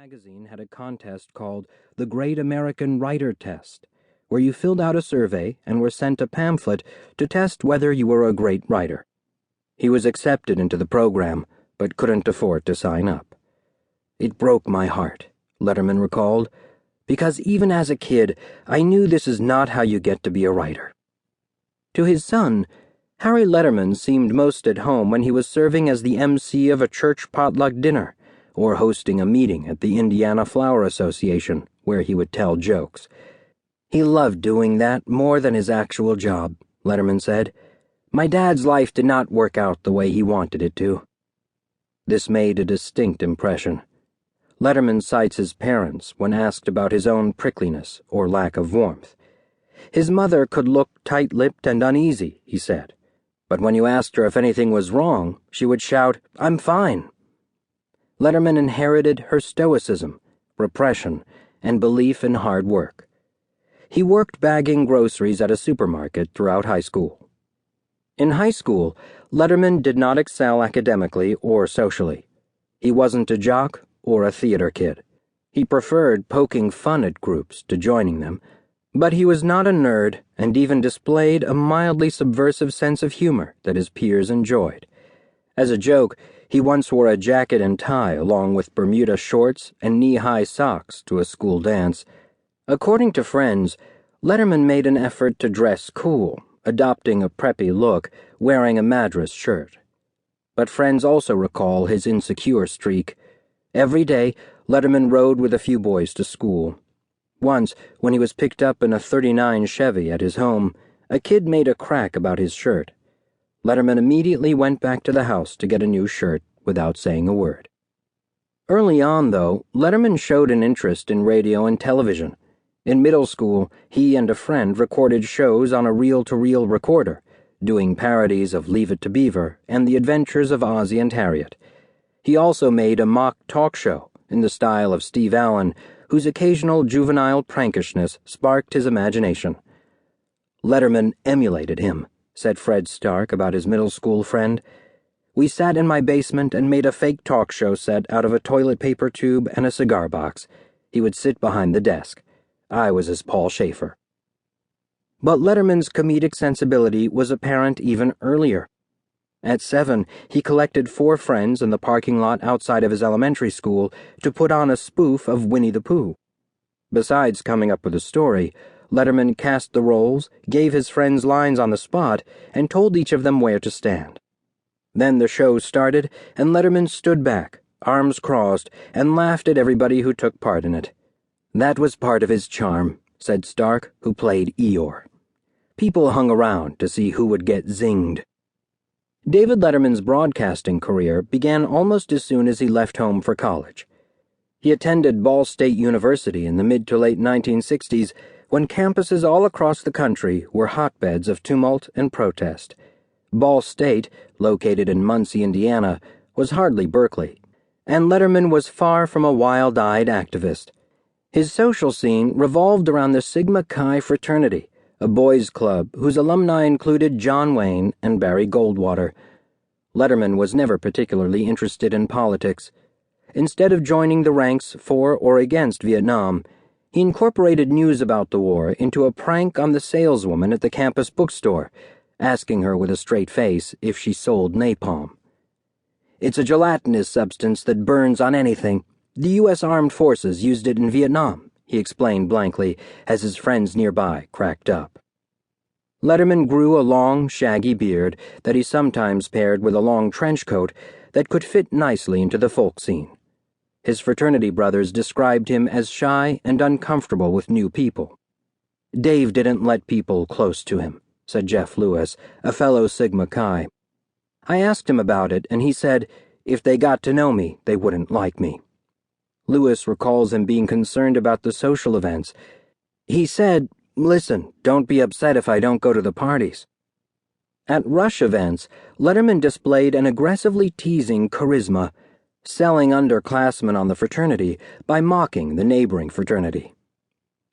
magazine had a contest called the Great American Writer Test, where you filled out a survey and were sent a pamphlet to test whether you were a great writer. He was accepted into the program, but couldn't afford to sign up. It broke my heart, Letterman recalled, because even as a kid, I knew this is not how you get to be a writer. To his son, Harry Letterman seemed most at home when he was serving as the MC of a church potluck dinner, or hosting a meeting at the Indiana Flower Association, where he would tell jokes. He loved doing that more than his actual job, Letterman said. My dad's life did not work out the way he wanted it to. This made a distinct impression. Letterman cites his parents when asked about his own prickliness or lack of warmth. His mother could look tight-lipped and uneasy, he said, but when you asked her if anything was wrong, she would shout, "I'm fine." Letterman inherited her stoicism, repression, and belief in hard work. He worked bagging groceries at a supermarket throughout high school. In high school, Letterman did not excel academically or socially. He wasn't a jock or a theater kid. He preferred poking fun at groups to joining them, but he was not a nerd and even displayed a mildly subversive sense of humor that his peers enjoyed. As a joke, he once wore a jacket and tie along with Bermuda shorts and knee-high socks to a school dance. According to friends, Letterman made an effort to dress cool, adopting a preppy look, wearing a Madras shirt. But friends also recall his insecure streak. Every day, Letterman rode with a few boys to school. Once, when he was picked up in a '39 Chevy at his home, a kid made a crack about his shirt. Letterman immediately went back to the house to get a new shirt without saying a word. Early on, though, Letterman showed an interest in radio and television. In middle school, he and a friend recorded shows on a reel-to-reel recorder, doing parodies of Leave It to Beaver and The Adventures of Ozzie and Harriet. He also made a mock talk show in the style of Steve Allen, whose occasional juvenile prankishness sparked his imagination. Letterman emulated him, said Fred Stark about his middle school friend. We sat in my basement and made a fake talk show set out of a toilet paper tube and a cigar box. He would sit behind the desk. I was his Paul Schaefer. But Letterman's comedic sensibility was apparent even earlier. At 7, he collected 4 friends in the parking lot outside of his elementary school to put on a spoof of Winnie the Pooh. Besides coming up with a story, Letterman cast the roles, gave his friends lines on the spot, and told each of them where to stand. Then the show started, and Letterman stood back, arms crossed, and laughed at everybody who took part in it. That was part of his charm, said Stark, who played Eeyore. People hung around to see who would get zinged. David Letterman's broadcasting career began almost as soon as he left home for college. He attended Ball State University in the mid to late 1960s, when campuses all across the country were hotbeds of tumult and protest. Ball State, located in Muncie, Indiana, was hardly Berkeley, and Letterman was far from a wild-eyed activist. His social scene revolved around the Sigma Chi fraternity, a boys' club whose alumni included John Wayne and Barry Goldwater. Letterman was never particularly interested in politics. Instead of joining the ranks for or against Vietnam, he incorporated news about the war into a prank on the saleswoman at the campus bookstore, asking her with a straight face if she sold napalm. It's a gelatinous substance that burns on anything. The U.S. Armed Forces used it in Vietnam, he explained blankly as his friends nearby cracked up. Letterman grew a long, shaggy beard that he sometimes paired with a long trench coat that could fit nicely into the folk scene. His fraternity brothers described him as shy and uncomfortable with new people. Dave didn't let people close to him, said Jeff Lewis, a fellow Sigma Chi. I asked him about it, and he said, if they got to know me, they wouldn't like me. Lewis recalls him being concerned about the social events. He said, listen, don't be upset if I don't go to the parties. At Rush events, Letterman displayed an aggressively teasing charisma, selling underclassmen on the fraternity by mocking the neighboring fraternity.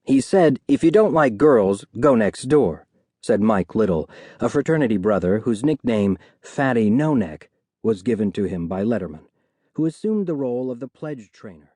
He said, if you don't like girls, go next door, said Mike Little, a fraternity brother whose nickname, Fatty No Neck, was given to him by Letterman, who assumed the role of the pledge trainer.